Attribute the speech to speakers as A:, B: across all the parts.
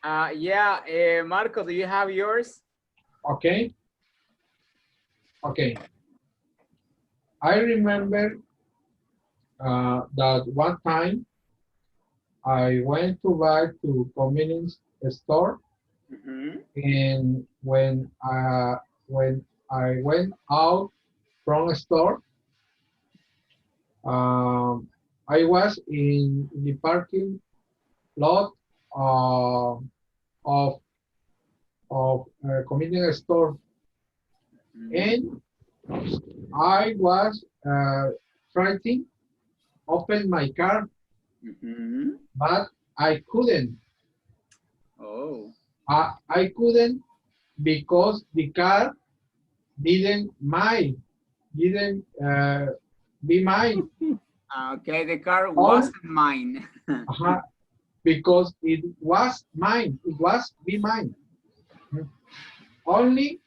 A: Yeah, Marco, do you have yours?
B: Okay. Okay. I remember that one time I went to buy to convenience store,
A: Mm-hmm.
B: and when I went out from a store, I was in the parking lot uh, of a convenience store,
A: Mm-hmm.
B: and I was trying to open my car,
A: Mm-hmm.
B: but I couldn't.
A: Oh.
B: I couldn't because the car didn't be mine.
A: Okay, the car
B: All
A: wasn't mine.
B: uh, because it was mine. It was be mine. Only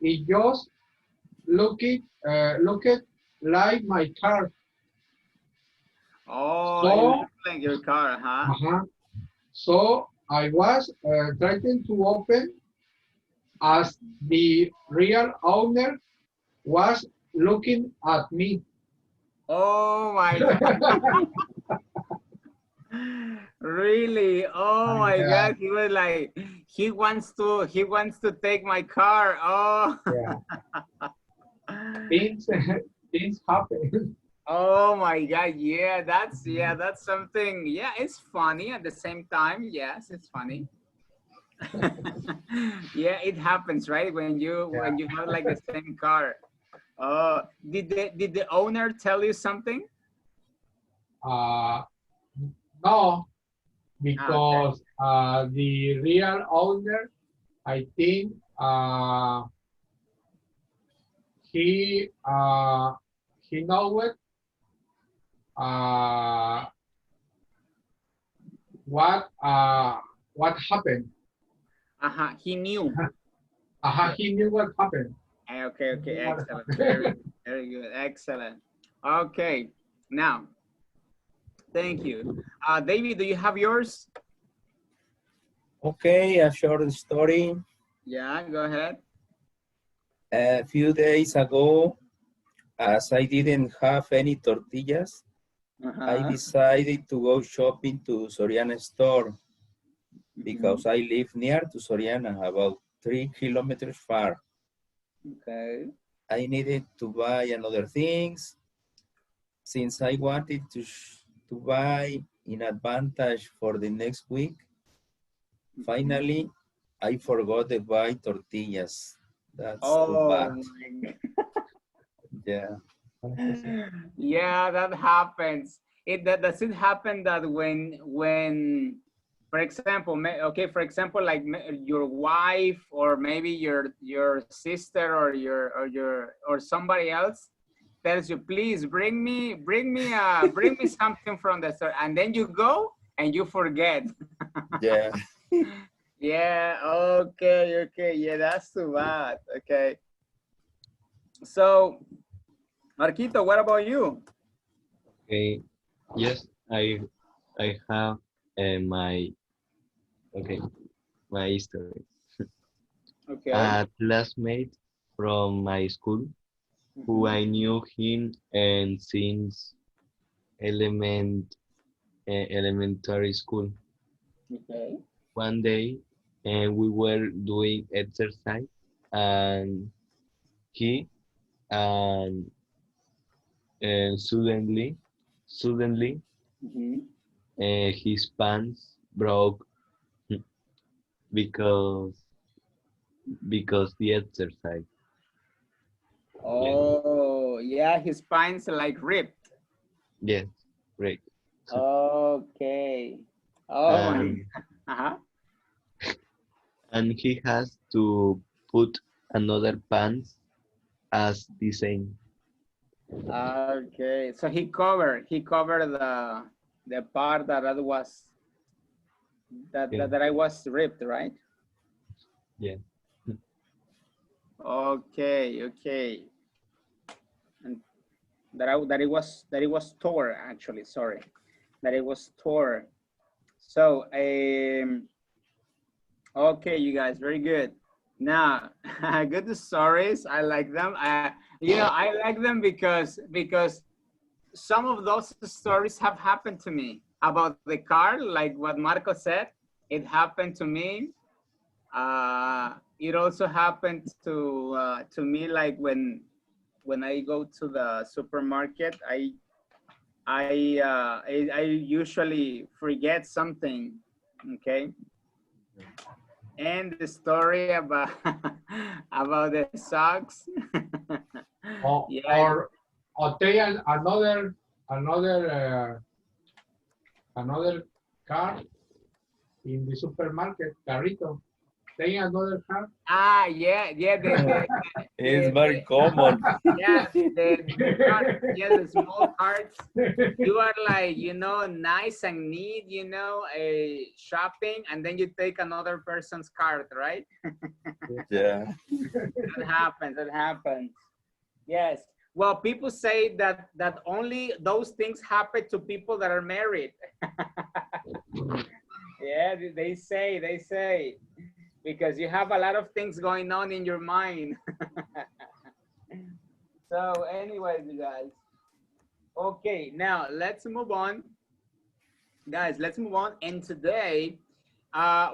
B: it just looked like my car.
A: Oh, it
B: So
A: looks like your car, huh?
B: uh so I was trying to open as the real owner was looking at me.
A: Oh my really? Oh my
B: Yeah,
A: God, he was like, he wants to take my car. Oh.
B: yeah. Things things happen.
A: Oh my God, yeah, that's something. Yeah, it's funny at the same time. Yes, it's funny. Yeah, it happens, right? When you
B: Yeah.
A: have like the same car. Oh, did the owner tell you something?
B: Uh, no,
A: Okay.
B: because the real owner, I think he he know it, uh, what happened.
A: Uh-huh. He knew.
B: He knew what happened.
A: Okay,
B: He
A: okay,
B: knew what
A: excellent.
B: happened.
A: Very good, excellent. Okay, now, thank you. David, do you have yours?
C: Okay, a short story.
A: Yeah, go ahead.
C: A few days ago, as I didn't have any tortillas, I
A: Uh-huh.
C: decided to go shopping to Soriana store
A: Mhm.
C: because I live near to Soriana, about 3 kilometers far.
A: Okay.
C: I needed to buy another things since I wanted to buy in advantage for the next week.
A: Mhm.
C: Finally, I forgot to buy tortillas. That's too
A: Oh
C: bad.
A: my
C: Yeah.
A: God. Yeah, that happens. Does it happen that when for example, okay, for example, like your wife or maybe your sister or or somebody else tells you, please bring me something from the store, and then you go and you forget.
C: Yeah.
A: Yeah, okay, okay, yeah, that's too bad. Okay, so Marquito, what about you?
D: Okay, yes, I have my okay my history.
A: Okay.
D: A classmate from my school who
A: Mhm.
D: I knew him and since elementary school.
A: Okay.
D: One day, we were doing exercise, and he and, suddenly,
A: Mhm.
D: his pants broke because the exercise. Yes,
A: Oh, yeah, his spine's like ripped.
D: yes, great.
A: Okay. Oh my.
D: And
A: Uh-huh.
D: he has to put another pants as the same.
A: Okay. So he covered the part
D: Yes,
A: that I was ripped, right?
D: yes.
A: Okay, okay. And that it was tore actually, sorry. That it was tore. So Okay, you guys, very good. Now, good stories. I like them. I like them because some of those stories have happened to me about the car, like what Marco said. It happened to me. It also happened to me, like when I go to the supermarket, I usually forget something. Okay, and the story about about the socks.
B: Or,
A: Yeah,
B: or take another car in the supermarket, carrito. Take another car.
A: yeah,
C: It's
A: the
C: very common.
A: yeah, the cart, yeah, the small carts. You are like, nice and neat, shopping, and then you take another person's cart, right?
C: Yeah.
A: That happens. That happens. Yes. Well, people say that only those things happen to people that are married. Yeah, they say, because you have a lot of things going on in your mind. So, anyways, you guys. Okay, now let's move on. Guys, let's move on. And today,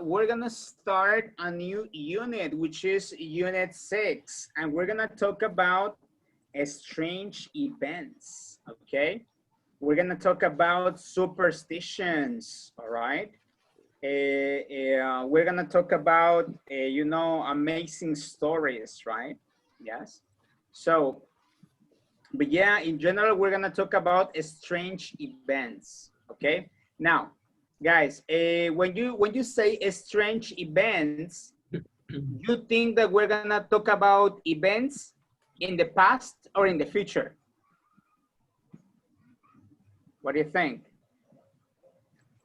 A: we're gonna start a new unit, which is Unit 6. And we're gonna talk about strange events, okay? We're gonna talk about superstitions, all right? We're gonna talk about, amazing stories, right? Yes. So, but yeah, in general, we're gonna talk about strange events, okay? Now, guys, when you say strange events, you think that we're gonna talk about events in the past or in the future? What do you think?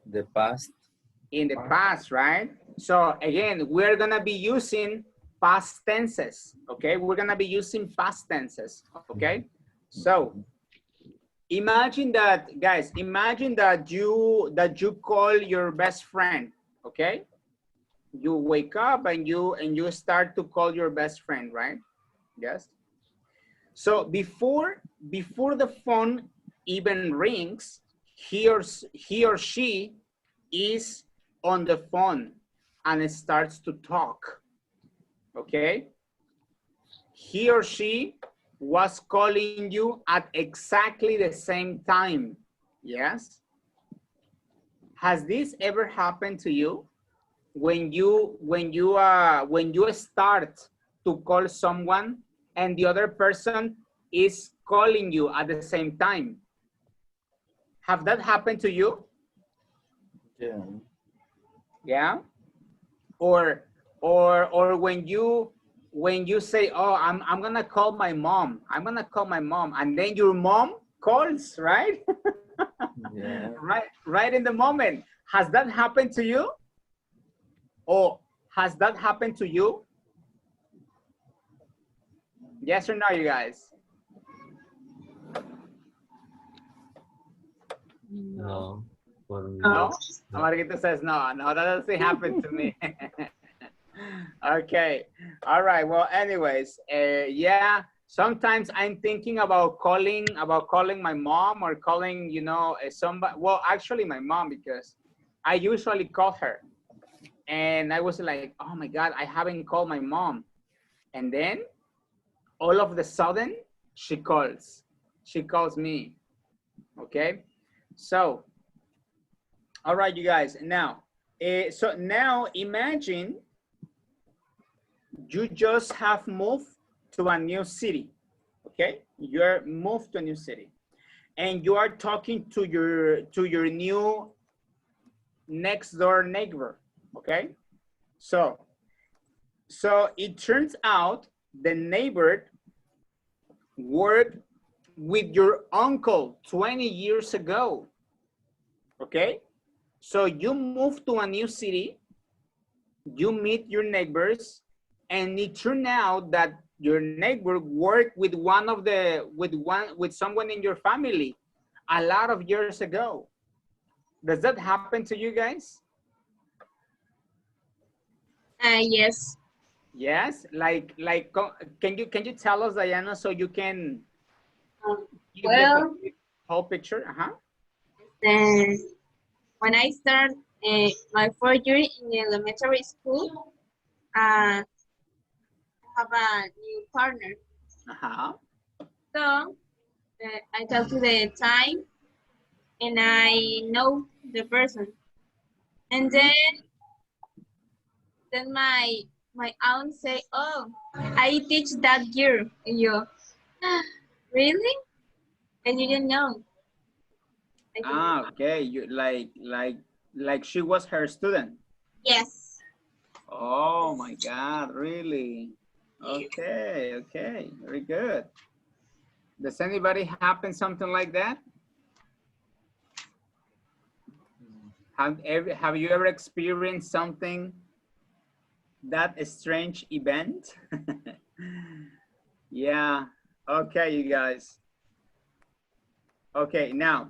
C: The past.
A: In the past, right? So again, we're gonna be using past tenses, okay? We're gonna be using past tenses, okay? So imagine that, guys, imagine that you call your best friend, okay? You wake up and you start to call your best friend, right? Yes. So before the phone even rings, he or she is on the phone and it starts to talk. Okay? He or she was calling you at exactly the same time. Yes? Has this ever happened to you? When you start to call someone and the other person is calling you at the same time. Have that happened to you?
C: Yeah.
A: Yeah? Or when you say, oh, I'm gonna call my mom. I'm gonna call my mom, and then your mom calls, right?
C: Yeah.
A: Right in the moment. Has that happened to you? Or has that happened to you? Yes or no, you guys?
D: No. For me,
A: No?
D: no.
A: Margarita says no, that doesn't happen to me. Okay, all right, well, anyways, yeah, sometimes I'm thinking about calling my mom or calling, somebody, well, actually my mom, because I usually call her. And I was like, oh my God, I haven't called my mom. And then all of the sudden, she calls me, okay? So, all right, you guys, now, so now imagine you just have moved to a new city, okay? You're moved to a new city and you are talking to your new next door neighbor, okay? So it turns out the neighbor worked with your uncle 20 years ago, okay? So you move to a new city, you meet your neighbors, and it turned out that your neighbor worked with with someone in your family a lot of years ago. Does that happen to you guys?
E: Yes.
A: Yes, can you tell us, Diana, so you can give the
E: Well,
A: complete whole picture? Uh-huh.
E: uh, when I start my 4th year in elementary school, I have a new partner.
A: Uh-huh.
E: So I talk to the time and I know the person. And then my aunt say, "Oh, I teach that girl." And you, really? And you didn't know? I said,
A: Ah, okay. You like she was her student.
E: yes.
A: Oh my God, really? Okay, okay, very good. Does anybody happen something like that? Have you ever experienced something that strange event? Yeah. Okay, you guys. Okay, now,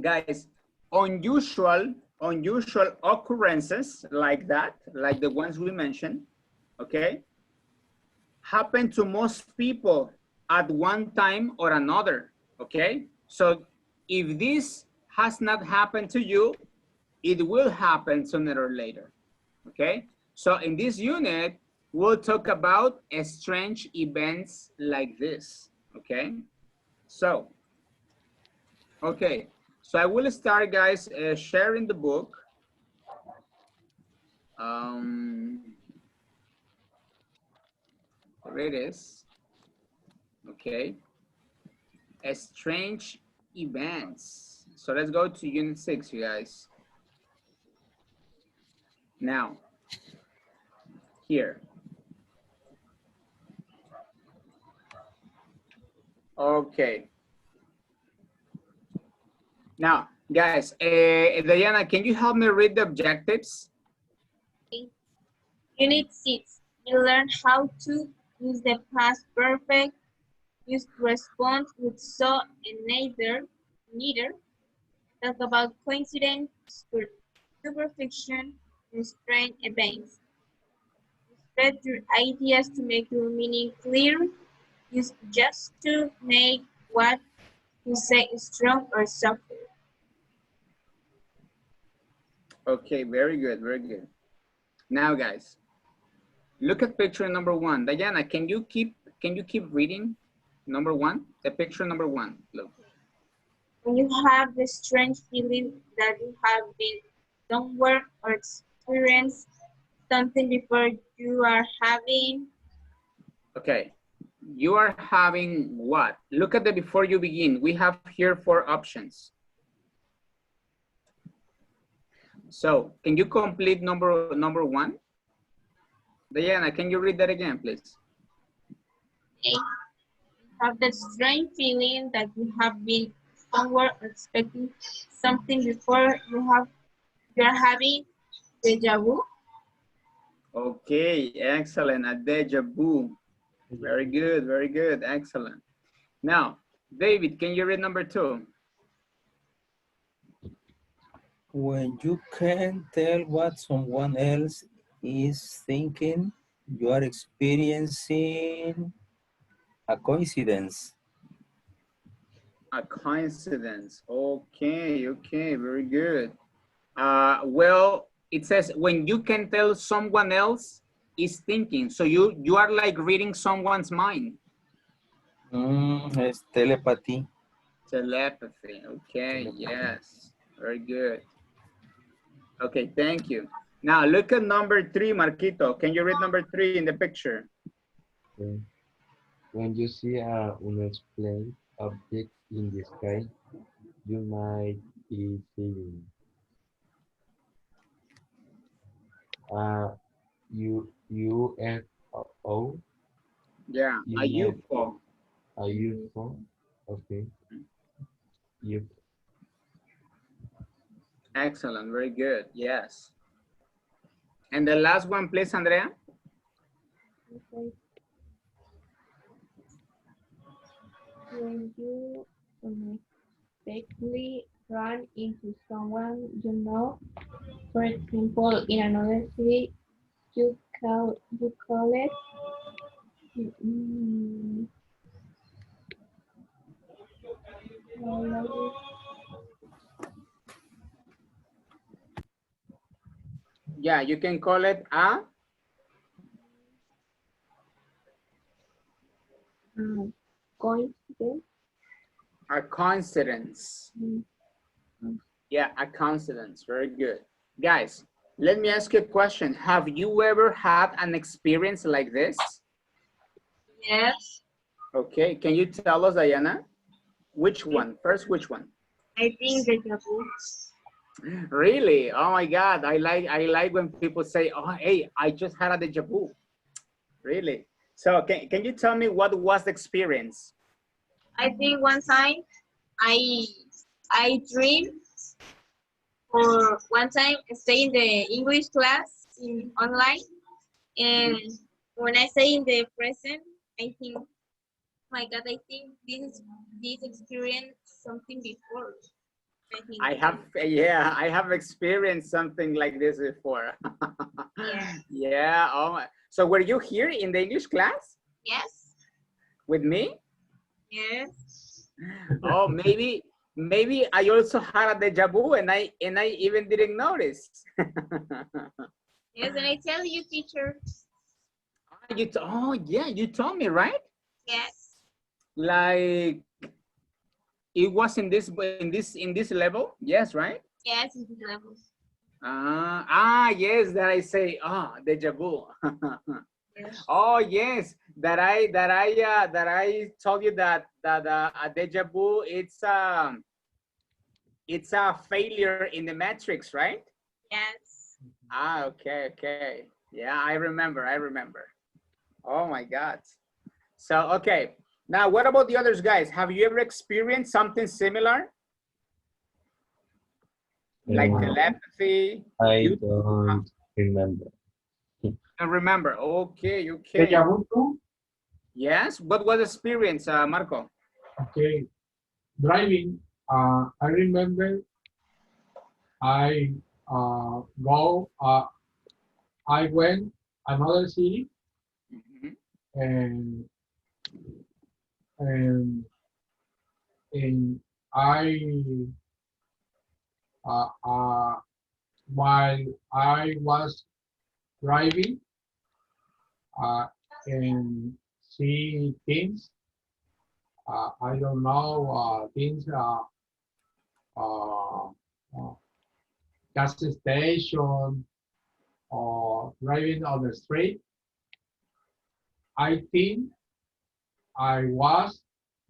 A: guys, unusual occurrences like that, like the ones we mentioned, okay, happen to most people at one time or another, okay? So if this has not happened to you, it will happen sooner or later, okay? So in this unit, we'll talk about strange events like this, okay? So, okay, so I will start, guys, sharing the book. There it is, okay? Strange events. So let's go to unit 6, you guys. Now, here. Okay. Now, guys, Diana, can you help me read the objectives?
E: Unit 6. You learn how to use the past perfect, use to respond with so and neither. Talk about coincidence, superfiction, and strange events. Spread your ideas to make your meaning clear. Use just to make what you say strong or softer.
A: Okay, very good, very good. Now, guys, look at picture number 1. Diana, can you keep reading number 1? The picture number 1. Look.
E: When you have the strange feeling that you have been somewhere or experienced something before, you are having.
A: Okay. You are having what? Look at the before you begin. We have here 4 options. So, can you complete number 1? Diana, can you read that again, please?
E: Okay. Have that strange feeling that you have been somewhere or expecting something before, you are having deja vu.
A: Okay, excellent. A deja vu. Very good, excellent. Now, David, can you read number 2?
C: When you can tell what someone else is thinking, you are experiencing a coincidence.
A: A coincidence. Okay, okay, very good. Well, it says when you can tell someone else is thinking. So you are like reading someone's mind.
C: Es telepathy.
A: Telepathy. Okay, yes. Very good. Okay, thank you. Now look at number 3, Marquito. Can you read number 3 in the picture?
D: Okay. When you see a unexplained object in the sky, you might be seeing a UFO.
A: Yeah,
D: You
A: a
D: might
A: UFO.
D: a UFO. Okay. You
A: Excellent, very good, yes. And the last one, please, Andrea.
E: Okay. When you unexpectedly run into someone you know, for example, in another city, you call it mm,
A: Yeah, you can call it
E: coincidence.
A: a coincidence.
E: Mm,
A: Yeah, a coincidence. Very good. Guys, let me ask you a question. Have you ever had an experience like this?
E: Yes,
A: Okay, can you tell us, Diana? Which one? First, which one?
E: I think deja vu.
A: Really? Oh my God, I like when people say, oh, hey, I just had a deja vu. Really? So can you tell me what was the experience?
E: I think one time I I dreamed for one time stay in the English class in online, and when I say in the present, I think, my God, I think this experience something before. I think,
A: Yeah, I have experienced something like this before.
E: yeah,
A: Yeah, oh my. So were you here in the English class
E: yes,
A: with me?
E: yes,
A: Oh, maybe I also had a deja vu and I even didn't notice.
E: yes, and I tell you, teacher,
A: Oh yeah, you told me, right?
E: yes,
A: Like it was in this level, yes, right?
E: yes, in this level,
A: Yes, that I say, deja vu.
E: yes,
A: Oh yes, that I told you that a deja vu it's a failure in the matrix, right?
E: yes.
A: Okay. Yeah, I remember. Oh my God. So okay, now what about the others, guys? Have you ever experienced something similar, like
D: Uh,
A: telepathy?
D: I
A: You
D: don't remember.
A: don't remember? Okay.
B: Deja vu too?
A: Yes. What was the experience, Marco?
B: Okay. Driving, I remember I go, I went another city
A: Mhm.
B: and and and I uh, uh, while I was driving uh, and see things, I don't know things, uh, gas station or driving on the street. I think I was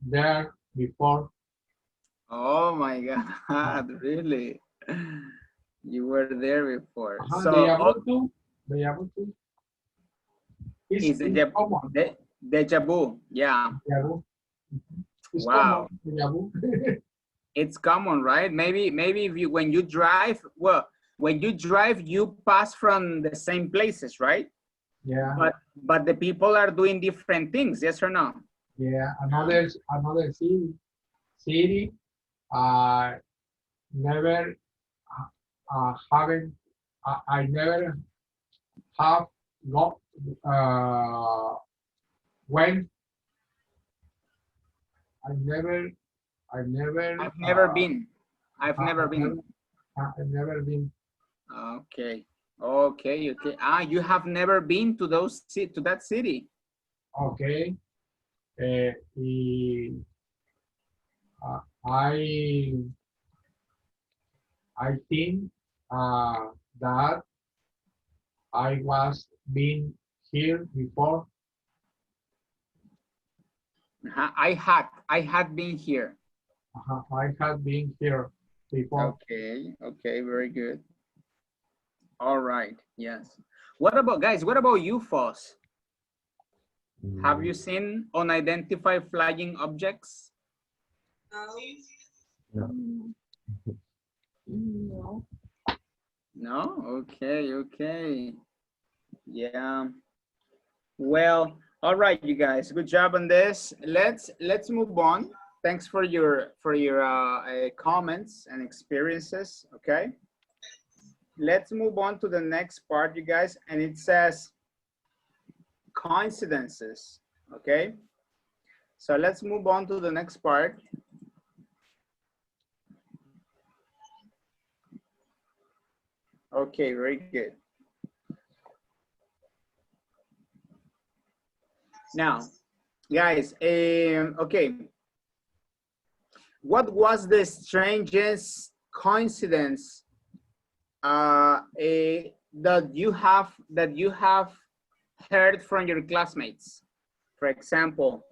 B: there before.
A: Oh my God, really? You were there before.
B: Deja
A: So,
B: vu too. Deja vu too.
A: is it
B: It's common.
A: deja vu? Yeah.
B: Deja vu. It's common.
A: Wow.
B: Deja vu.
A: It's common, right? Maybe if when you drive, well, when you drive, you pass from the same places, right?
B: Yeah,
A: But the people are doing different things, yes or no?
B: yeah. Another city. I never haven't. I never have got when I never I never
A: I've never been. I've
B: I
A: never
B: never
A: been.
B: I never been.
A: Okay. Okay. You have never been to to that city.
B: Okay. Y, uh, I I think that I was been here before.
A: I had been here.
B: I had been here before.
A: Okay, very good. All right, yes. What about, guys, what about UFOs? Have you
D: Mm,
A: seen unidentified flying objects?
D: no.
E: Mm, no.
A: No? Okay. Yeah. Well, all right, you guys. Good job on this. Let's move on. Thanks for your comments and experiences. Okay. let's move on to the next part, you guys, and it says coincidences, okay? So let's move on to the next part. Okay, very good. Now, guys, okay. What was the strangest coincidence that you have heard from your classmates? For example,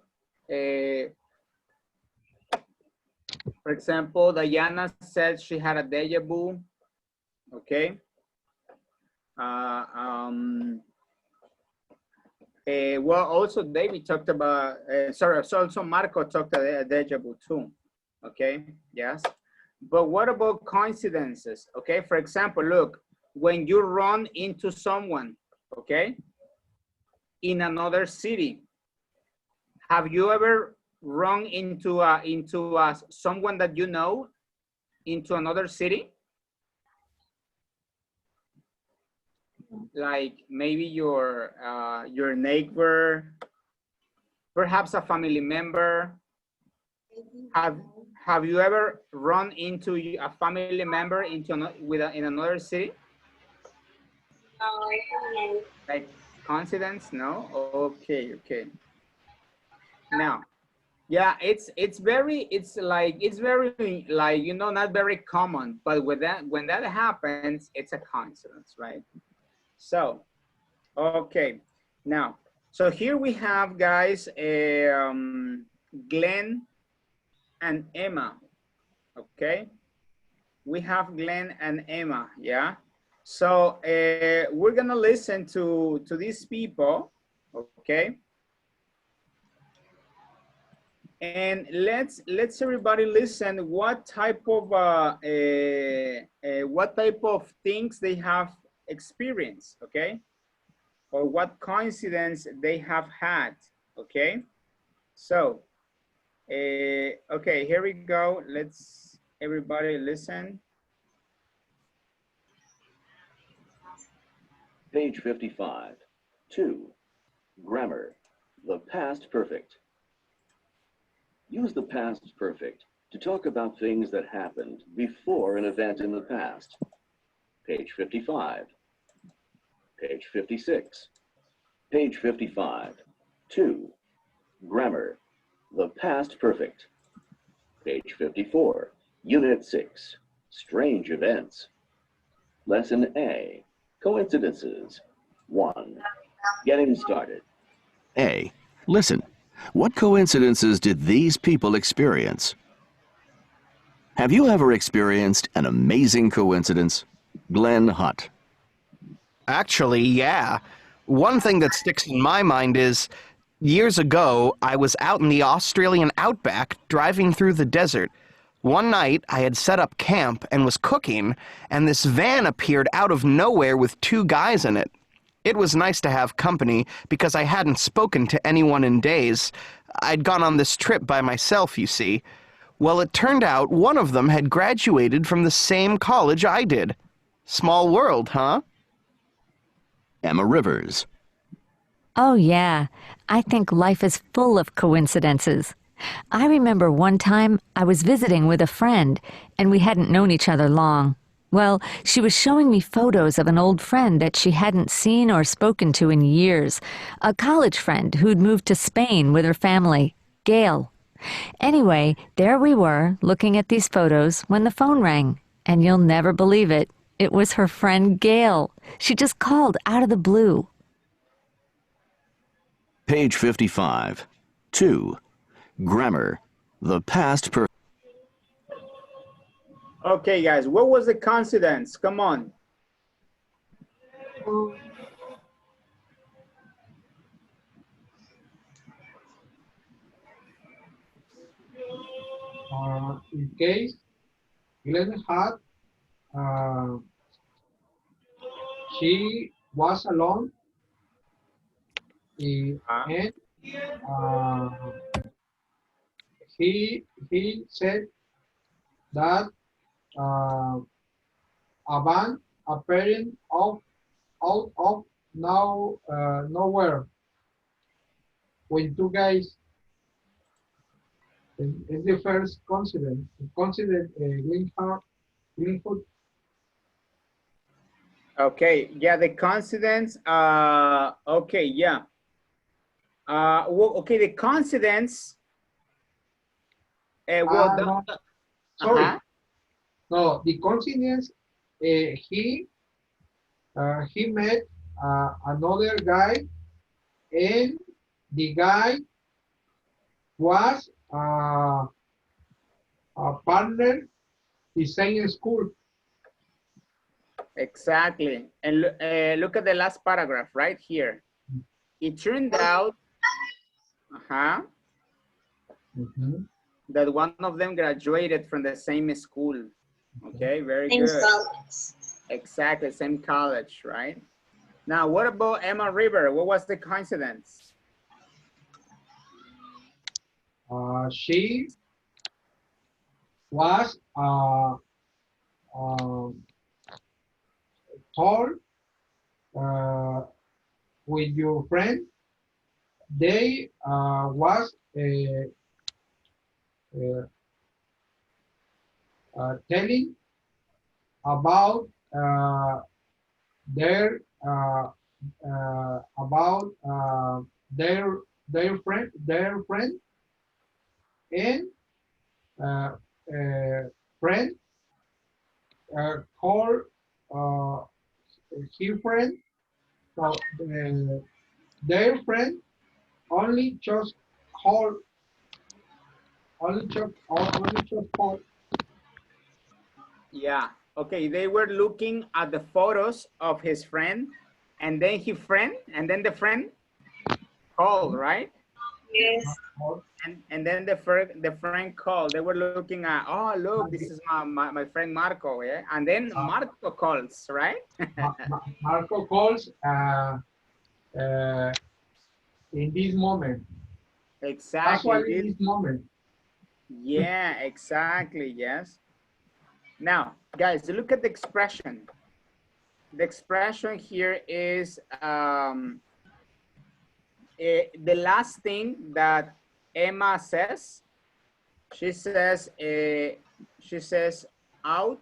A: Diana said she had a deja vu. Okay. Well, also David talked about, sorry, so also Marco talked about deja vu too. Okay, yes. But what about coincidences? Okay, for example, look, when you run into someone, okay, in another city, have you ever run into someone that you know into another city? Like maybe your neighbor, perhaps a family member. Have you ever run into a family member into in another city?
E: No.
A: Like coincidence? No. Okay. Okay. Now, yeah, it's very like, you know, not very common, but when that happens, it's a coincidence, right? So, okay, now, so here we have, guys, Glenn and Emma, okay? We have Glenn and Emma, yeah? So we're gonna listen to these people, okay? And let's everybody listen what type of things they have experienced, okay? Or what coincidence they have had, okay? So, okay, here we go. Let's everybody listen.
F: Page 55. 2. Grammar. The past perfect. Use the past perfect to talk about things that happened before an event in the past. Page 55. Page 56. Page 55. 2. Grammar. The past perfect. Page 54. Unit 6. Strange events. Lesson A. Coincidences. 1. Getting started.
G: A. Listen. What coincidences did these people experience? Have you ever experienced an amazing coincidence? Glenn Hutt.
H: Actually, yeah. One thing that sticks in my mind is, years ago, I was out in the Australian outback driving through the desert. One night, I had set up camp and was cooking, and this van appeared out of nowhere with 2 guys in it. It was nice to have company because I hadn't spoken to anyone in days. I'd gone on this trip by myself, you see. Well, it turned out one of them had graduated from the same college I did. Small world, huh?
G: Emma Rivers.
I: Oh, yeah. I think life is full of coincidences. I remember one time I was visiting with a friend, and we hadn't known each other long. Well, she was showing me photos of an old friend that she hadn't seen or spoken to in years, a college friend who'd moved to Spain with her family, Gail. Anyway, there we were, looking at these photos when the phone rang, and you'll never believe it. It was her friend Gail. She just called out of the blue.
G: Page 55. 2. Grammar. The past perfect.
A: Okay, guys, what was the coincidence? Come on.
B: In case Glenn had, she was alone, and he said that a van appearing out of nowhere when two guys. Is the first coincidence. Considered Greenwood.
A: Okay, yeah, the coincidence, okay, yeah. Well, okay, the coincidence, well,
B: No, sorry.
A: uh-huh.
B: No, the coincidence, he met another guy, and the guy was a partner the same school.
A: Exactly. And look at the last paragraph right here. It turned out that one of them graduated from the same school. Okay, very good. Exactly, same college, right? Now, what about Emma River? What was the coincidence?
B: She was told with your friend. They was telling about their about their friend and friend called his friend. So their friend only just call only just call.
A: Yeah, okay, they were looking at the photos of his friend, and then the friend called, right?
E: Yes.
A: And then the friend called. They were looking at, oh, look, this is my friend Marco, yeah? And then Marco calls, right?
B: Marco calls in this moment.
A: Exactly.
B: In this moment.
A: Yeah, exactly, yes. Now, guys, look at the expression. The expression here is the last thing that Emma says. She says out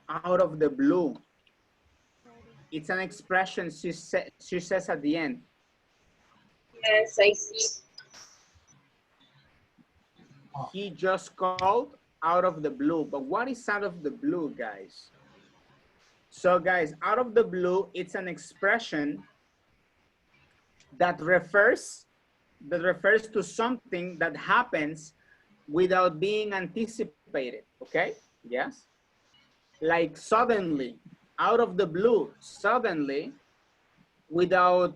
A: of the blue. It's an expression she says at the end.
E: Yes, I see.
A: He just called out of the blue. But what is out of the blue, guys? So guys, out of the blue, it's an expression that refers to something that happens without being anticipated, okay? Yes? Like suddenly, out of the blue, suddenly, without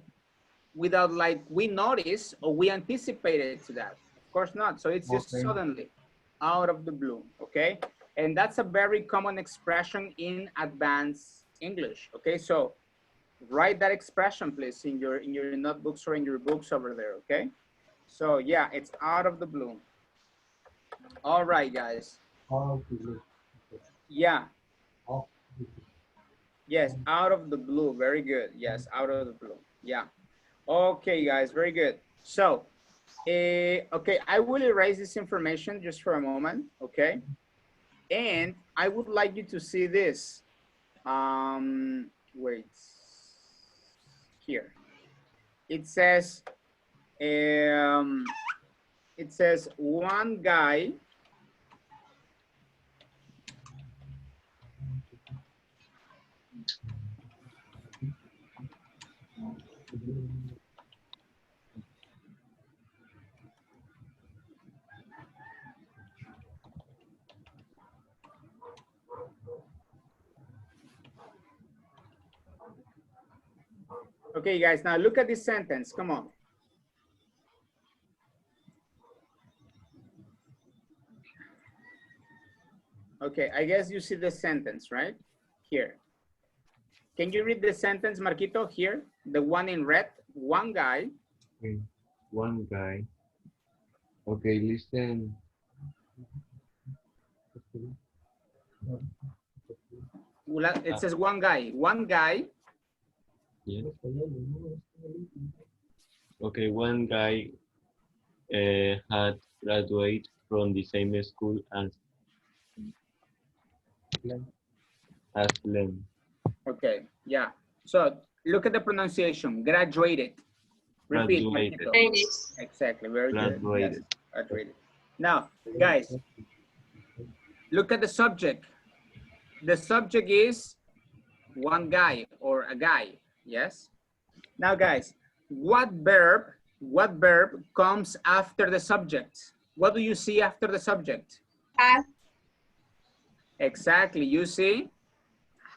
A: like we notice or we anticipated to that. Of course not. So it's just suddenly, out of the blue, okay? And that's a very common expression in advanced English, okay? So write that expression, please, in your notebooks or in your books over there, okay? So yeah, it's out of the blue. All right, guys. Yeah. Yes, out of the blue. Very good. Yes, out of the blue. Yeah. Okay, guys, very good. So, okay, I will erase this information just for a moment, okay? And I would like you to see this. Wait, here. It says one guy Okay, guys, now look at this sentence. Come on. Okay, I guess you see the sentence, right? Here. Can you read the sentence, Marquito, here? The one in red, one guy.
D: Okay. One guy. Okay, listen.
A: It says one guy. One guy.
D: Yes. Okay, one guy had graduated from the same school as Glenn.
A: Okay, yeah. So look at the pronunciation. Graduated. Repeat.
D: Graduated.
A: Marquito. Exactly. Very good.
D: Graduated.
A: Yes, graduated. Now, guys, look at the subject. The subject is one guy or a guy. Yes. Now, guys, what verb comes after the subject? What do you see after the subject?
E: Had.
A: Exactly. You see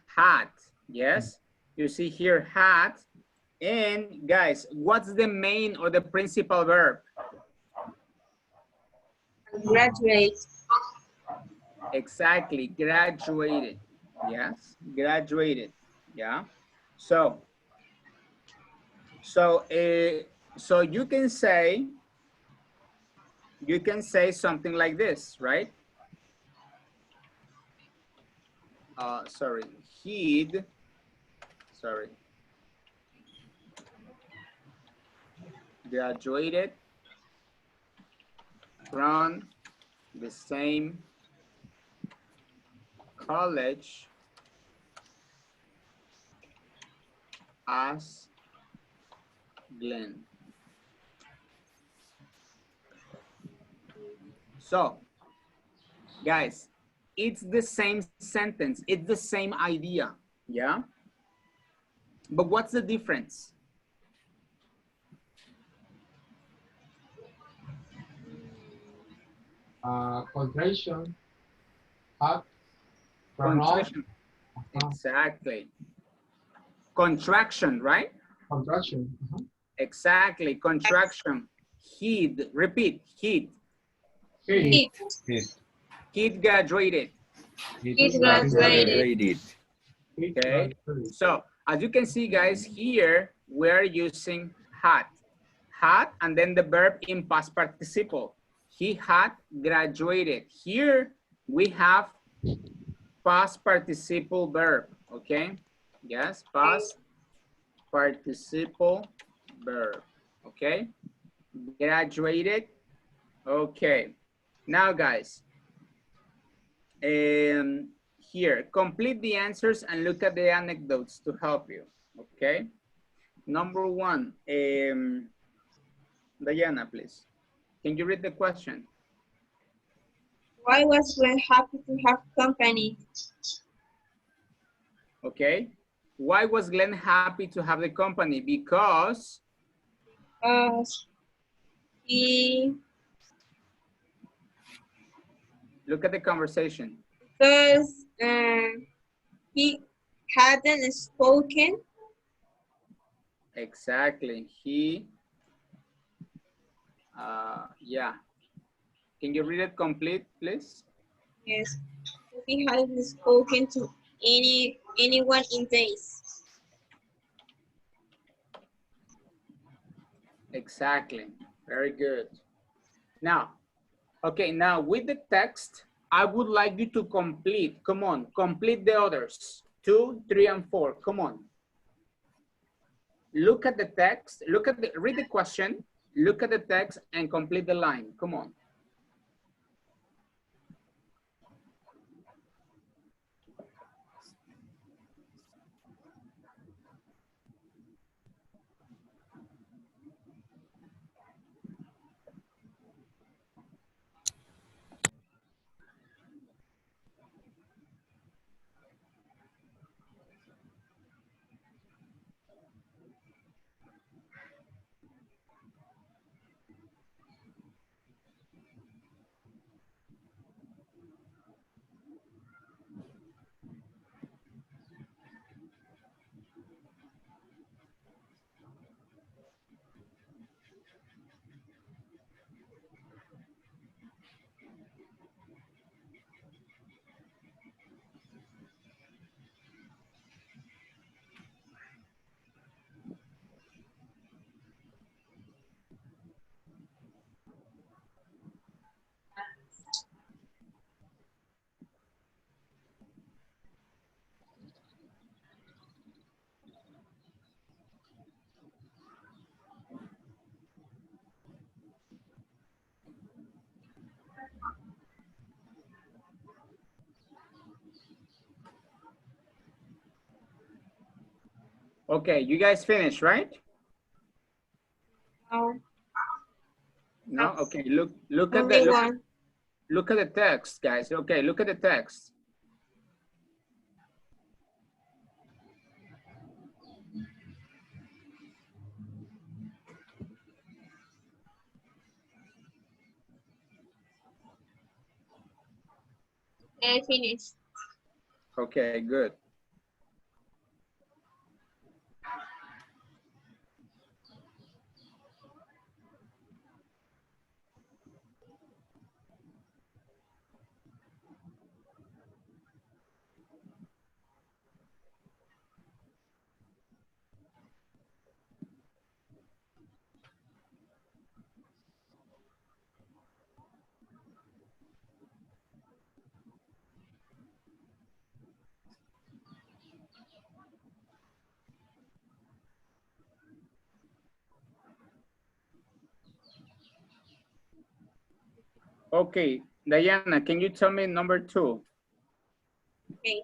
A: hat. Yes. You see here hat. And guys, what's the main or the principal verb?
E: Graduate.
A: Exactly. Graduated. Yes. Graduated. Yeah. So you can say something like this, right? Sorry, graduated from the same college as Glenn. So, guys, it's the same sentence. It's the same idea, yeah? But what's the difference?
B: Contraction, hat,
A: Contraction. Exactly. Contraction, right?
B: contraction.
A: Exactly. Contraction. He'd. Repeat. He'd.
E: He.
A: He'd graduated.
E: He graduated.
A: Okay. So as you can see, guys, here we're using had. Had and then the verb in past participle. He had graduated. Here we have past participle verb. Okay. Yes, past participle verb. Okay. Graduated. Okay. Now, guys, here, complete the answers and look at the anecdotes to help you. Okay. Number one, Diana, please. Can you read the question?
E: Why was Glenn happy to have company?
A: Okay. Why was Glenn happy to have the company? Because
E: He.
A: look at the conversation.
E: Because he hadn't spoken.
A: Exactly. He, yeah. Can you read it complete, please?
E: Yes. He hadn't spoken to anyone in days.
A: Exactly. Very good. Now, okay, now with the text, I would like you to complete, come on, complete the others. 2, 3, and 4, come on. Look at the text, read the question, look at the text and complete the line, come on. Okay, you guys finished, right?
E: No.
A: No? Okay, look at
E: Only
A: the
E: one.
A: look at the text, guys. Okay, look at the text.
E: I finished.
A: Okay, good. Okay, Diana, can you tell me number 2?
E: Okay.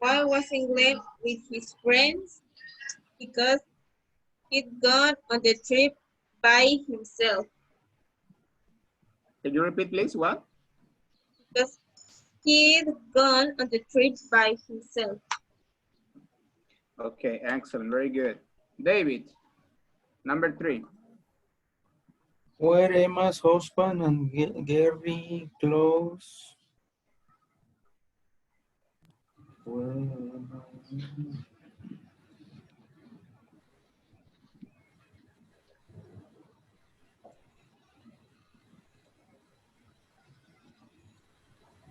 E: Paul was in love with his friends because he'd gone on the trip by himself.
A: Can you repeat, please? What?
E: Because he'd gone on the trip by himself.
A: Okay, excellent. Very good. David, number 3.
C: Were Emma's husband and Gary close?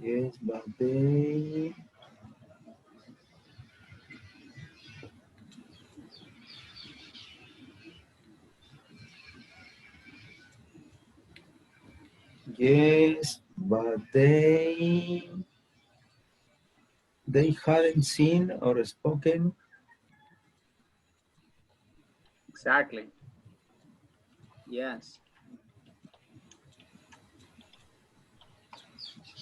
C: Yes, but they... Yes, but they hadn't seen or spoken.
A: Exactly. Yes.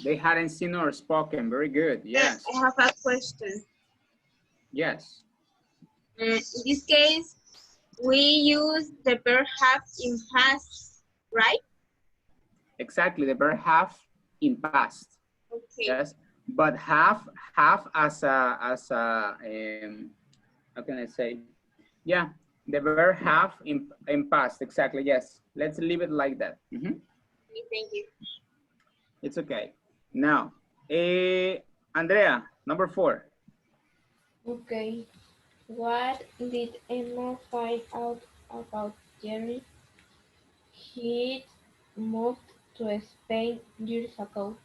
A: They hadn't seen or spoken. Very good. Yes.
E: I have a question.
A: Yes.
E: In this case, we use the verb have in past, right?
A: Exactly. The verb have in past.
E: Okay.
A: Yes. But have as a how can I say? Yeah. The verb have in past. Exactly. Yes. Let's leave it like that.
E: Thank you.
A: It's okay. Now, Andrea, number 4.
J: Okay. What did Emma find out about Jerry? He moved to Spain years ago.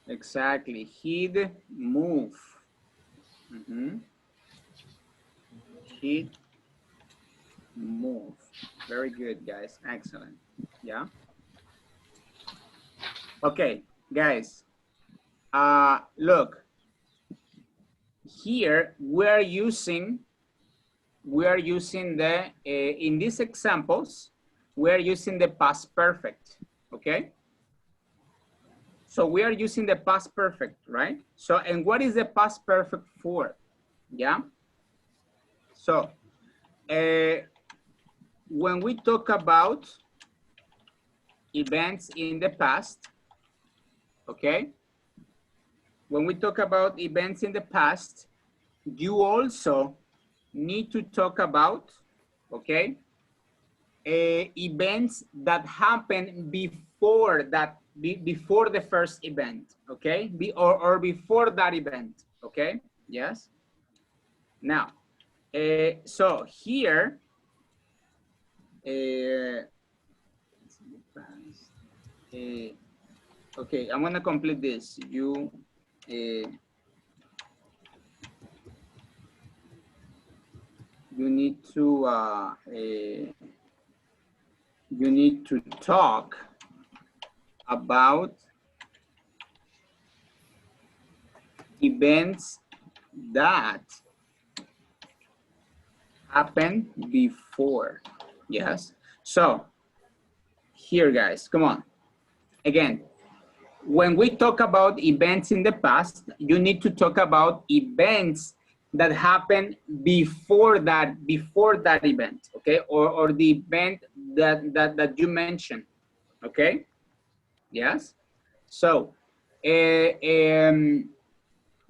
A: Exactly. He'd move. He'd move. Very good, guys. Excellent. Yeah. Okay, guys. Look. Here we're using the in these examples we're using the past perfect. Okay. So we are using the past perfect, right? So, and what is the past perfect for? Yeah. So, when we talk about events in the past, okay? When we talk about events in the past, you also need to talk about, okay, events that happen before that, before the first event, okay? Or before that event, okay? Yes. Now, so here, okay, I'm gonna complete this. You need to talk about events that happened before. Yes. So here, guys, come on. Again, when we talk about events in the past, you need to talk about events that happened before that event, okay, or the event that you mentioned, okay. Yes. So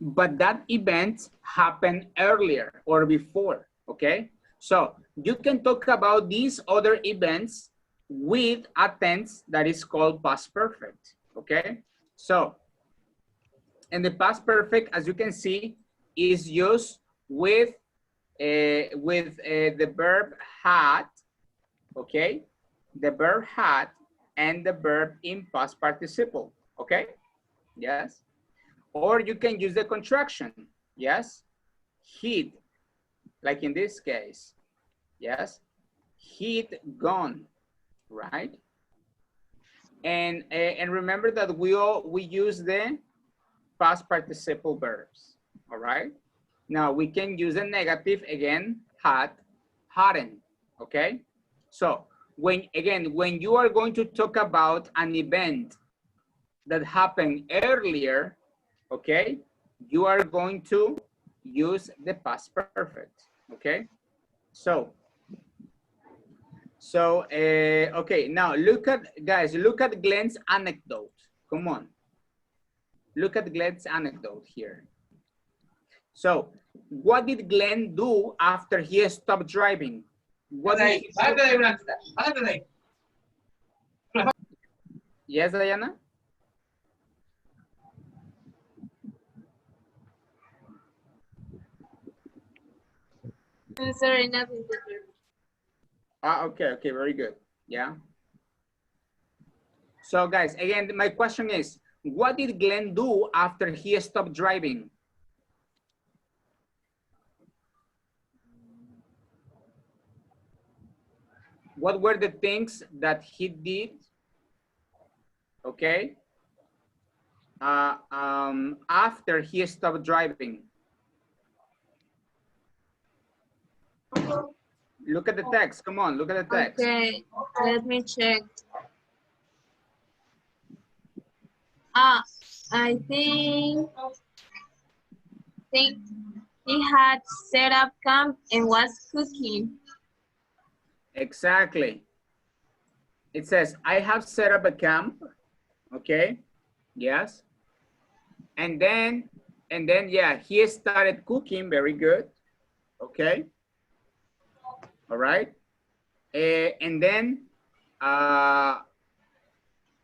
A: but that event happened earlier or before, okay. So you can talk about these other events with a tense that is called past perfect, okay. So and the past perfect, as you can see, is used with the verb had, okay, the verb had and the verb in past participle, okay. Yes. Or you can use the contraction, yes, hid, like in this case, yes, hid, gone, right. And remember that we use the past participle verbs, all right. Now we can use a negative again, had, hadn't, okay. So when you are going to talk about an event that happened earlier, okay, you are going to use the past perfect, okay. So okay, now look at, guys, look at Glenn's anecdote. Come on, look at Glenn's anecdote here. So what did Glenn do after he stopped driving? What did he do? Yes, Diana?
E: I'm sorry, nothing.
A: Okay, okay, very good. Yeah. So guys, again, my question is, what did Glenn do after he stopped driving? What were the things that he did, okay, after he stopped driving? Look at the text, come on, look at the text.
E: Okay, let me check. I think he had set up camp and was cooking.
A: Exactly. It says, I have set up a camp, okay, yes. And then, yeah, he started cooking, very good, okay. All right. And then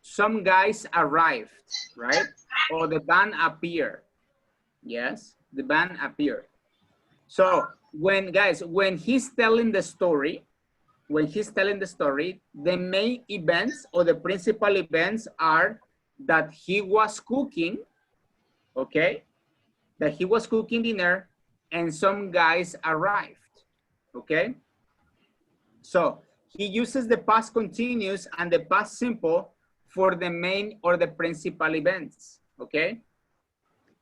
A: some guys arrived, right? Or the band appeared. Yes, the band appeared. So when he's telling the story, the main events or the principal events are that he was cooking, okay? That he was cooking dinner and some guys arrived, okay? So he uses the past continuous and the past simple for the main or the principal events, okay?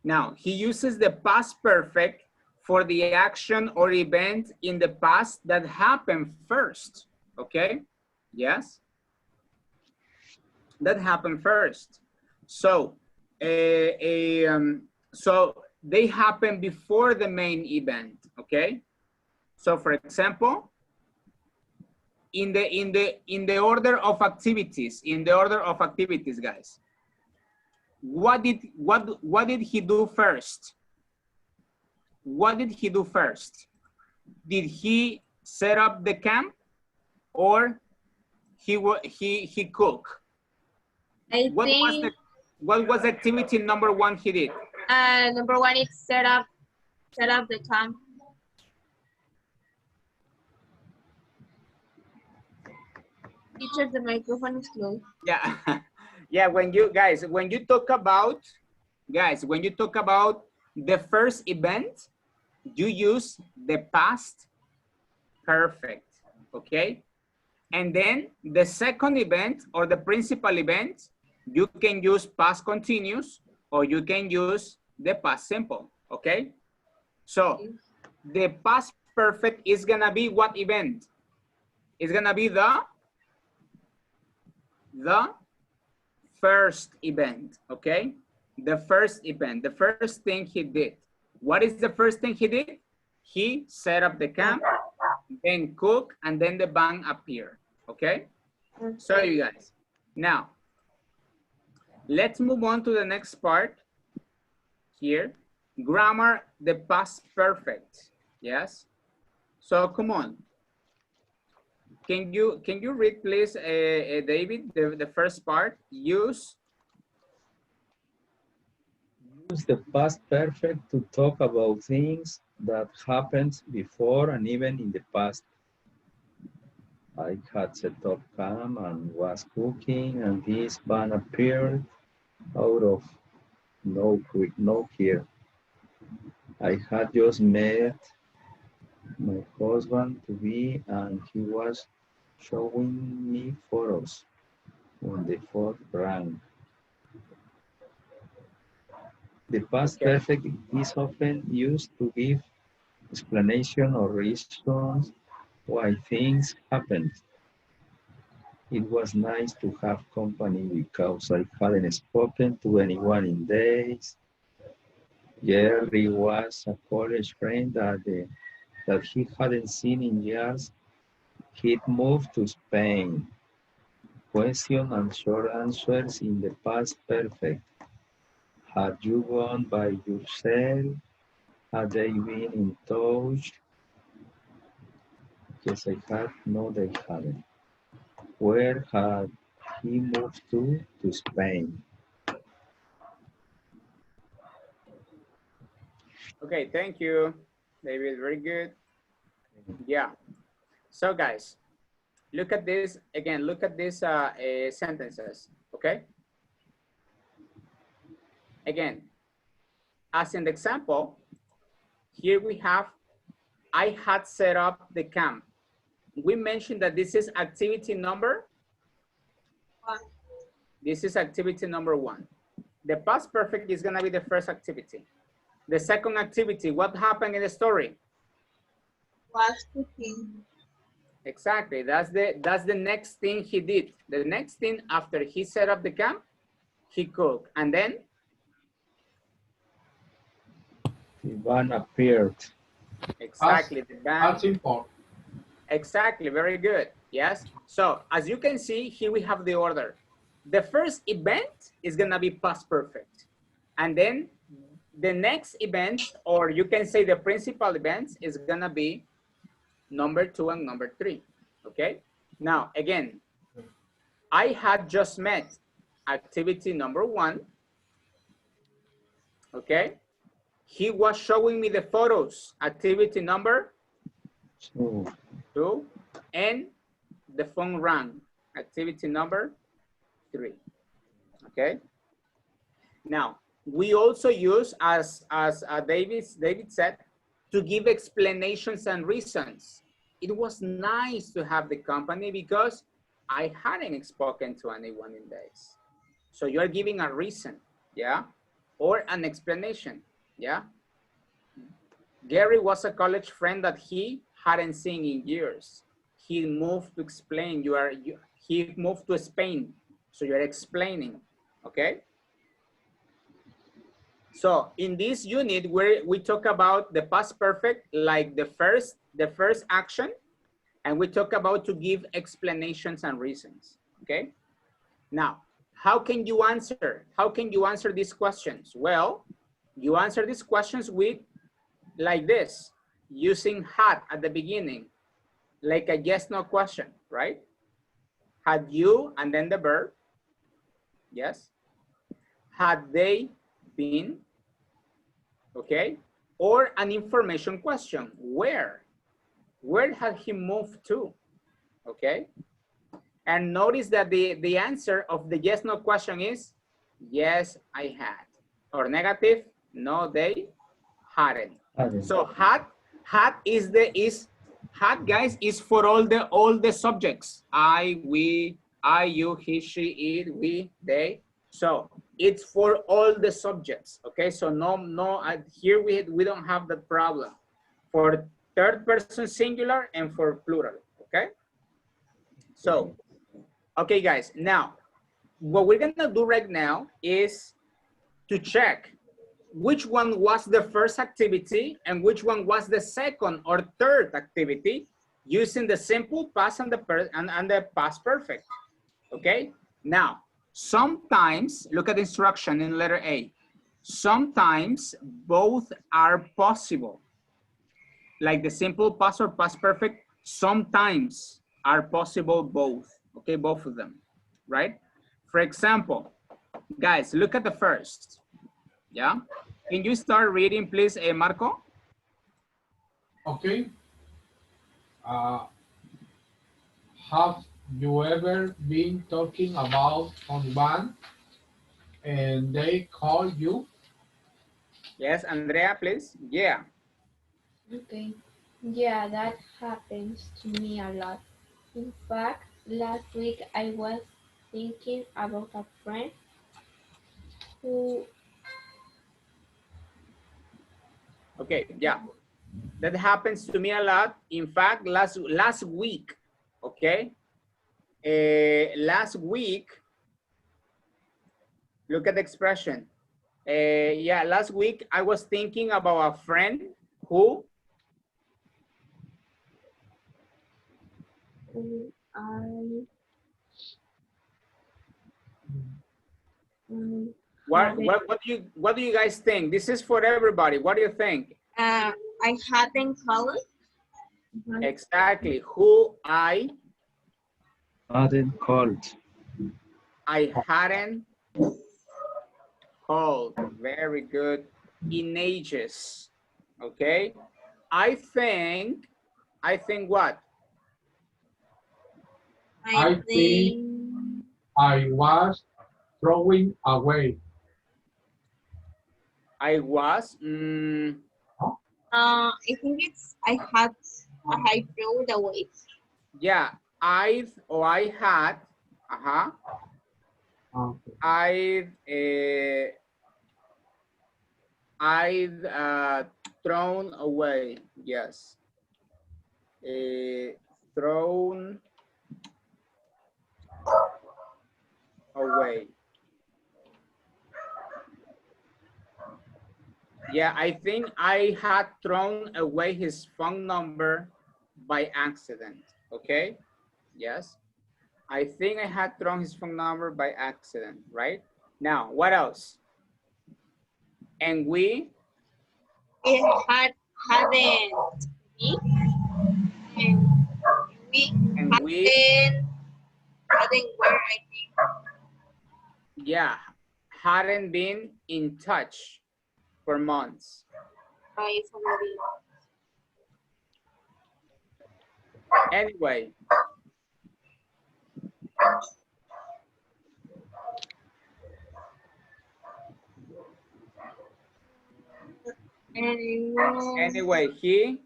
A: Now, he uses the past perfect for the action or event in the past that happened first, okay? Yes? That happened first. So, so they happen before the main event, okay? So for example, in the order of activities, guys, what did he do first? What did he do first? Did he set up the camp or he cook? What was activity number one he did?
E: Number one is set up the camp. Teacher, the microphone is closed.
A: Yeah. Yeah, when you talk about the first event, you use the past perfect, okay? And then the second event or the principal event, you can use past continuous or you can use the past simple, okay? So the past perfect is gonna be what event? It's gonna be the first event, okay? The first event, the first thing he did. What is the first thing he did? he set up the camp, then cook, and then the van appear. Okay? So you guys, now, let's move on to the next part here. Grammar, the past perfect. Yes? So come on. Can you read please, David, the first part? Use
C: the past perfect to talk about things that happened before and even in the past. I had set up camp and was cooking, and this van appeared out of nowhere. I had just met my husband to be, and he was showing me photos when the phone rang. The past perfect is often used to give explanation or reasons why things happened. It was nice to have company because I hadn't spoken to anyone in days. Jerry was a college friend that he hadn't seen in years. He'd moved to Spain. Question and short answers in the past perfect. Had you gone by yourself? Had they been in touch? Yes, I had. No, they hadn't. Where had he moved to? To Spain.
A: Okay, thank you, David. Very good. Yeah. So, guys, look at this again. Look at these sentences. Okay. Again, as in the example, here we have, I had set up the camp. We mentioned that this is activity number 1. This is activity number 1. The past perfect is gonna be the first activity. The second activity, what happened in the story?
E: Was cooking.
A: Exactly, that's the next thing he did. The next thing after he set up the camp, he cooked, and then?
C: The van appeared.
A: Exactly, the van.
B: Simple.
A: Exactly, very good. Yes. So as you can see, here we have the order. The first event is gonna be past perfect. And then the next event, or you can say the principal events, is gonna be number 2 and number 3. Okay. Now, again, I had just met activity number 1. Okay. He was showing me the photos, activity number 2, and the phone rang, activity number 3. Okay. Now, we also use, as David said, to give explanations and reasons. It was nice to have the company because I hadn't spoken to anyone in days. So you're giving a reason, yeah? Or an explanation, yeah? Gary was a college friend that he hadn't seen in years. He moved to explain, he moved to Spain. So you're explaining, okay? So in this unit, where we talk about the past perfect, like the first action, and we talk about to give explanations and reasons, okay? Now, how can you answer? How can you answer these questions? Well, you answer these questions with, like this, using had at the beginning, like a yes, no question, right? Had you, and then the verb, yes. Had they been, okay? Or an information question, where? Where had he moved to, okay? And notice that the answer of the yes, no question is, yes, I had. Or negative, no, they hadn't. So had had, guys, is for all the subjects. I, we, I, you, he, she, it, we, they. So it's for all the subjects. Okay, so no, here we don't have the problem for third person singular and for plural. Okay. So, okay, guys. Now, what we're gonna do right now is to check which one was the first activity and which one was the second or third activity using the simple past and the past perfect. Okay, now sometimes look at the instruction in letter A. Sometimes both are possible, like the simple past or past perfect. Sometimes are possible both. Okay, both of them, right? For example, guys, look at the first. Yeah, can you start reading, please, Marco?
B: Okay. Have you ever been talking about someone and they call you?
A: Yes, Andrea, please. Yeah.
J: Okay. Yeah, that happens to me a lot. In fact, last week I was thinking about a friend who
A: Okay, yeah. That happens to me a lot. In fact, last week, okay? Last week, look at the expression. Yeah, last week I was thinking about a friend who,
J: I
A: what do you guys think? This is for everybody. What do you think?
E: I hadn't called.
A: Exactly. Who I
C: Hadn't called.
A: hadn't called. Very good. In ages. Okay. I think what?
B: I think I was throwing away.
A: I was.
E: I think it's I threw it away.
A: Yeah. I had. Uh-huh.
B: Okay.
A: I've thrown away. Yes. Thrown away. Yeah, I think I had thrown away his phone number by accident. Okay. Yes. I think I had thrown his phone number by accident, right? Now, what else? And we?
E: It hadn't me. And we hadn't where I think.
A: Yeah, hadn't been in touch for months. Anyway. Anyway, he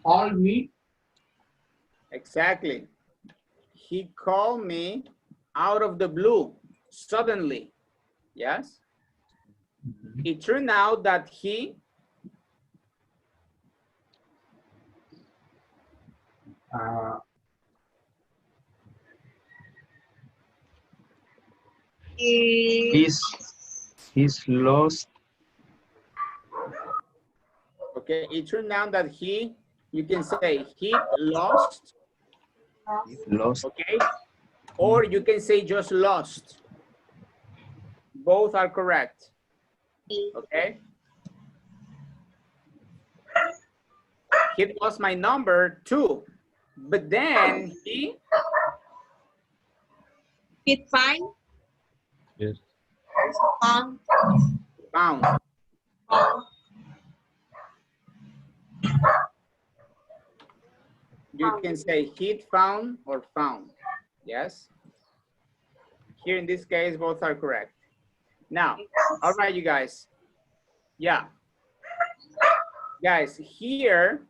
B: Call me.
A: exactly. He called me out of the blue, suddenly. Yes. It turned out that he
C: He's lost.
A: okay, it turned out that he, you can say he lost.
C: Lost.
A: Okay. Or you can say just lost. Both are correct. Okay. He lost my number too. But then he
E: find.
D: Yes.
A: found. You can say hit, found, or found. Yes. Here in this case, both are correct. Now, all right, you guys. Yeah. Guys, here,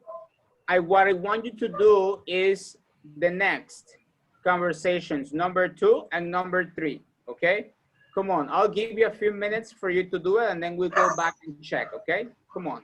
A: what I want you to do is the next conversations, number 2 and number 3, okay? Come on, I'll give you a few minutes for you to do it and then we'll go back and check, okay? Come on.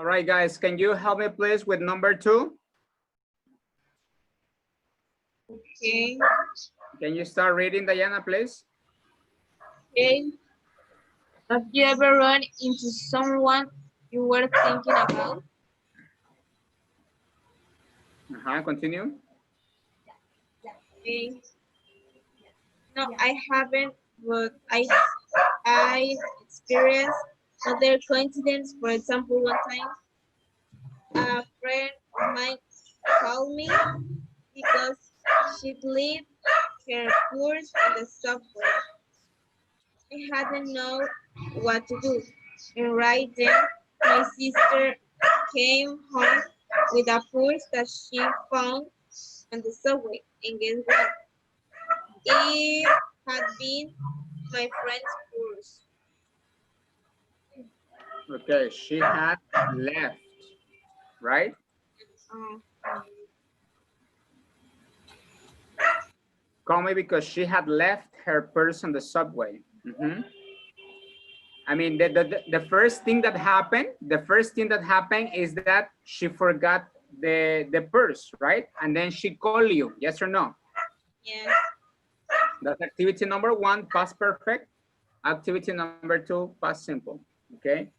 A: All right, guys, can you help me please with number 2?
E: Okay.
A: Can you start reading, Diana, please?
E: Okay. Have you ever run into someone you were thinking about?
A: Continue.
E: Okay. No, I haven't, but I experienced other coincidence. For example, one time a friend of mine called me because she left her purse in the subway. I hadn't known what to do. And right then, my sister came home with a purse that she found on the subway. And guess what? It had been my friend's purse.
A: Okay, she had left, right? Call me because she had left her purse on the subway. Mhm. I mean, the first thing that happened, is that she forgot the purse, right? And then she called you, yes or no?
E: Yes.
A: That's activity number one, past perfect. Activity number two, past simple, okay?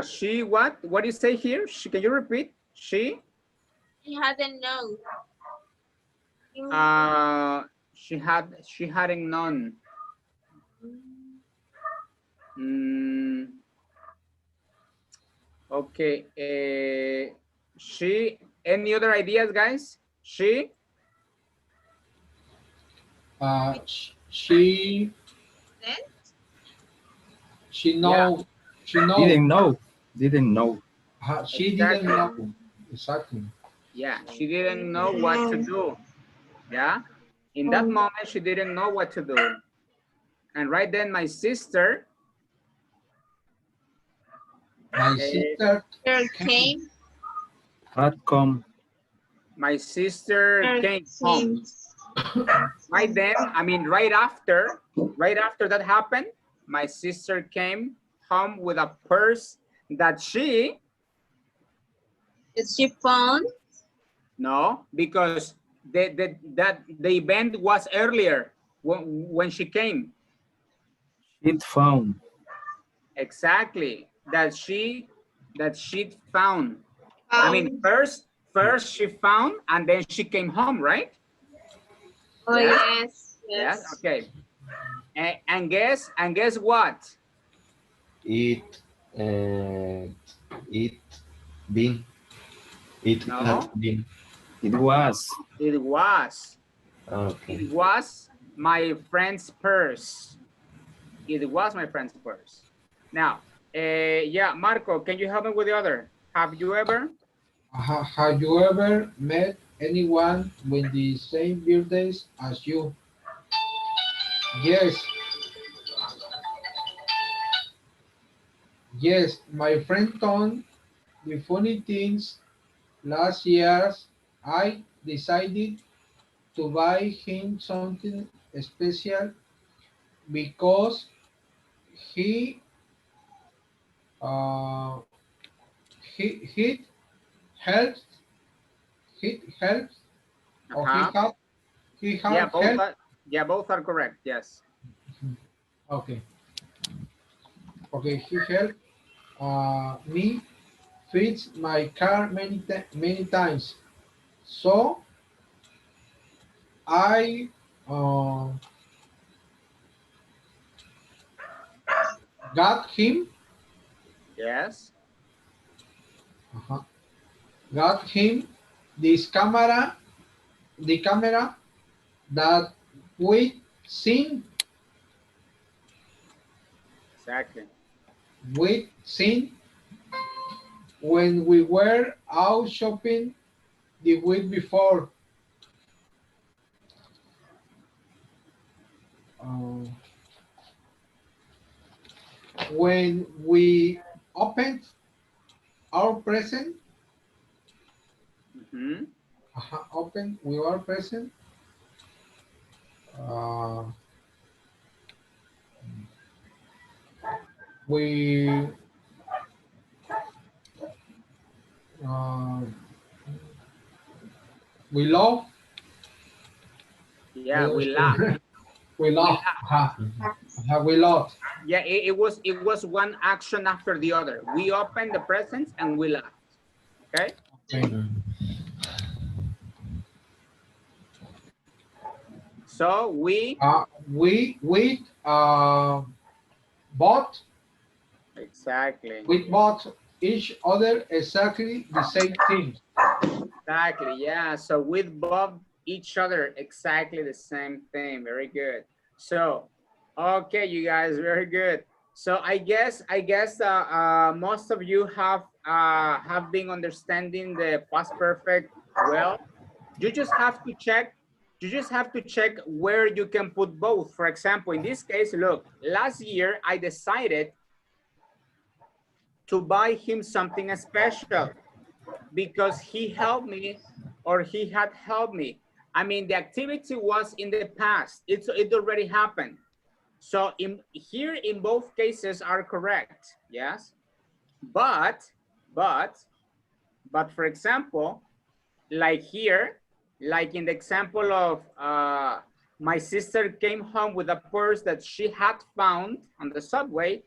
A: She what? What do you say here? Can you repeat? She?
E: He hadn't known.
A: She hadn't known. Okay. She. Any other ideas, guys? She.
B: She know.
A: Yeah.
B: She know.
C: Didn't know. Didn't know.
B: She
A: Exactly.
B: didn't know. Exactly.
A: Yeah, she didn't know what to do. Yeah. In that moment, she didn't know what to do. And right then, my sister.
B: My sister
E: came.
C: Had come.
A: My sister came home. Right then, I mean, right after that happened, my sister came home with a purse that she
E: found.
A: No, because the event was earlier when she came.
C: It found.
A: Exactly. That she found. I mean, first she found and then she came home, right?
E: Oh,
A: yeah?
E: Yes.
A: Okay. And guess what?
D: It been. It
A: No.
D: had been.
C: It was.
A: It was.
D: Okay.
A: It was my friend's purse. It was my friend's purse. Now, yeah, Marco, can you help me with the other? Have you ever
B: met anyone with the same birthdays as you? Yes. Yes, my friend Tom. The funny things, last year I decided to buy him something special because he uh, he helps or he
A: Yeah,
B: had help.
A: both are correct. Yes.
B: Okay. He helped me fix my car many times. So I got him.
A: Yes.
B: Got him this camera, the camera that we seen.
A: Exactly.
B: We seen when we were out shopping the week before. When we opened our present, open we are present. We love.
A: Yeah, we laugh.
B: We laugh. We laugh.
A: Yeah, it was one action after the other. We opened the presents and we laughed. Okay. So we
B: bought.
A: Exactly.
B: We bought each other exactly the same thing.
A: Exactly. Yeah. So we bought each other exactly the same thing. Very good. So Okay, you guys, very good. So I guess most of you have been understanding the past perfect well. You just have to check. You just have to check where you can put both. For example, in this case, look, last year I decided to buy him something special because he helped me or he had helped me. I mean, the activity was in the past. It already happened. So here in both cases are correct, yes? But for example, like here, like in the example of my sister came home with a purse that she had found on the subway.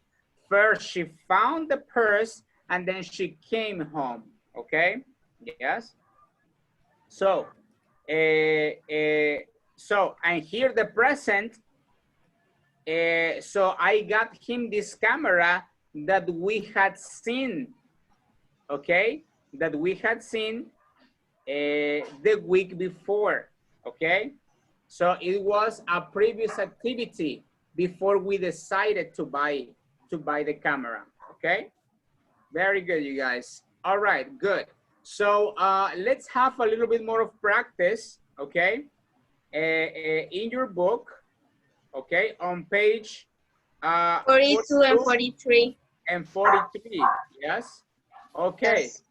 A: First, she found the purse and then she came home, okay? Yes? So, and here the present, so I got him this camera that we had seen, okay? That we had seen the week before, okay? So it was a previous activity before we decided to buy the camera, okay? Very good, you guys. All right, good. So let's have a little bit more of practice, okay? In your book, okay, on page
E: 42 and 43.
A: and 43, yes? Okay,
E: Yes.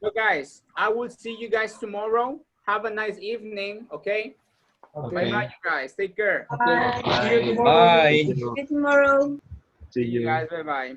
A: so guys, I will see you guys tomorrow. Have a nice evening, okay?
B: Okay.
A: Bye-bye, you guys. Take care.
B: Okay.
E: Bye.
B: See you tomorrow.
C: Bye.
E: See you tomorrow.
D: See
A: See you
D: you.
A: guys, bye-bye.